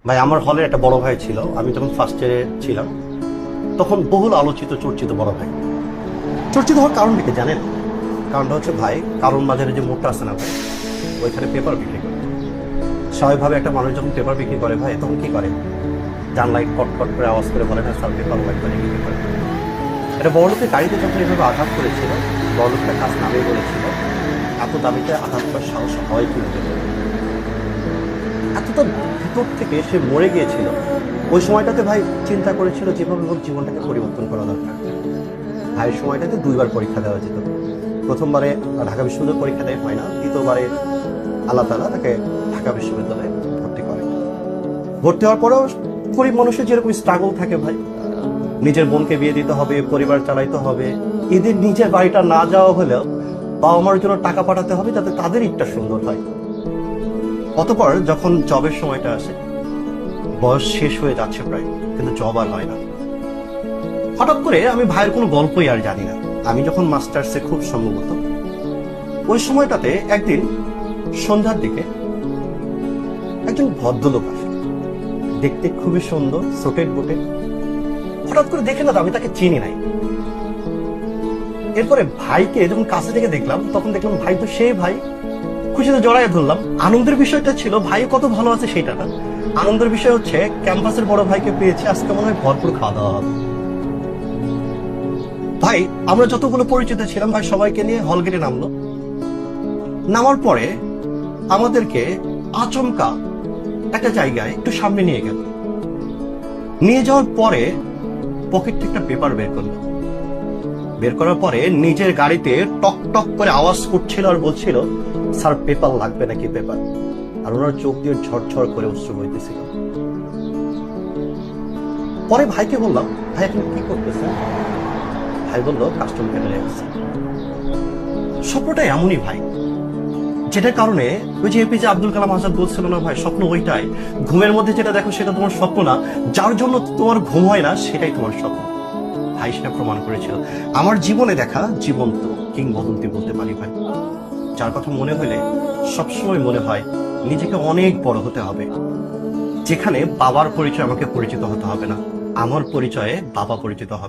ভাই আমার হলে একটা বড় ভাই ছিল, আমি যখন ফার্স্ট ইয়ারে ছিলাম তখন বহুল আলোচিত চর্চিত বড় ভাই। চর্চিত হওয়ার কারণ কি জানেন? কারণটা হচ্ছে ভাই কারণ বাজারে যে মোড়টা আছে না ভাই, ওইখানে পেপার বিক্রি করে। স্বাভাবিকভাবে একটা মানুষ যখন পেপার বিক্রি করে ভাই, তখন কি করে? জানলায় কট কট করে আওয়াজ করে বলে না স্যার পেপার লাগবে না, বিক্রি করে। এটা বড়লোকের গাড়িতে যখন এভাবে আঘাত করেছিল, বড়লোকটা কাজ নামে বলেছিল এত দামিতে আঘাত করার সাহস হয় কি হতে পারে? এতটা ভিতর থেকে সে মরে গিয়েছিল। ওই সময়টাতে ভাই চিন্তা করেছিল যেভাবে হোক জীবনটাকে পরিবর্তন করা দরকার। ভাইয়ের সময়টাতে দুইবার পরীক্ষা দেওয়া যেত। প্রথমবারে ঢাকা বিশ্ববিদ্যালয় পরীক্ষা দেয় হয় না, দ্বিতীয়বারে আল্লাহ তাআলা তাকে ঢাকা বিশ্ববিদ্যালয়ে ভর্তি করে। ভর্তি হওয়ার পরেও গরিব মানুষের যেরকম স্ট্রাগল থাকে ভাই, নিজের বোনকে বিয়ে দিতে হবে, পরিবার চালাইতে হবে, এদের নিজের বাড়িটা না যাওয়া হলেও বাবা মার জন্য টাকা পাঠাতে হবে যাতে তাদের একটা সুন্দর হয়। অতঃপর যখন জবের সময়টা আসে, বয়স শেষ হয়ে যাচ্ছে প্রায়, কিন্তু জব আর হয় না। হঠাৎ করে আমি ভাইয়ের কোনো গল্পই আর জানি না। আমি যখন মাস্টার্সে খুব সম্ভবত ওই সময়টাতে একদিন সন্ধ্যার দিকে একজন ভদ্রলোক আসে, দেখতে খুবই সুন্দর, সোটেড বুটে। হঠাৎ করে দেখে না আমি তাকে চিনি নাই। এরপরে ভাইকে যখন কাছে থেকে দেখলাম, তখন দেখলাম ভাই তো সেই ভাই। খুশিতে জড়াই ধরলাম। আনন্দের বিষয়টা ছিল ভাই কত ভালো আছে সেটা না, আনন্দের বিষয় হচ্ছে ক্যাম্পাসের বড় ভাইকে পেয়েছি, আজকে মনে হয় ভরপুর খাওয়া দাওয়া হবে। ভাই আমরা যতগুলো পরিচিত ছিলাম ভাই সবাইকে নিয়ে হল গেটে নামলো। নামার পরে আমাদেরকে আচমকা একটা জায়গায় একটু সামনে নিয়ে গেল। নিয়ে যাওয়ার পরে পকেট থেকে একটা পেপার বের করলো। বের করার পরে নিজের গাড়িতে টক টক করে আওয়াজ করছিল আর বলছিল স্যার পেপার লাগবে নাকি পেপার। আর ওনার চোখ দিয়ে ঝরঝর করে অশ্রু বইতেছিল। পরে ভাইকে বললাম ভাই এখন কি করতেছেন? ভাই বললো কাস্টম কেটে আসছে। স্বপ্নটা এমনই ভাই, যেটার কারণে ওই যে এপিজে আব্দুল কালাম আজাদ বলছিল না ভাই, স্বপ্ন ওইটাই, ঘুমের মধ্যে যেটা দেখো সেটা তোমার স্বপ্ন না, যার জন্য তোমার ঘুম হয় না সেটাই তোমার স্বপ্ন। ভাই সেটা প্রমাণ করেছিল। আমার জীবনে দেখা জীবন্ত কিংবদন্তি বলতে পারি ভাই, যার কথা মনে হলে সবসময় মনে হয় নিজেকে অনেক বড় হতে হবে, যেখানে বাবার পরিচয় আমাকে পরিচিত হতে হবে না, আমার পরিচয়ে বাবা পরিচিত হবে।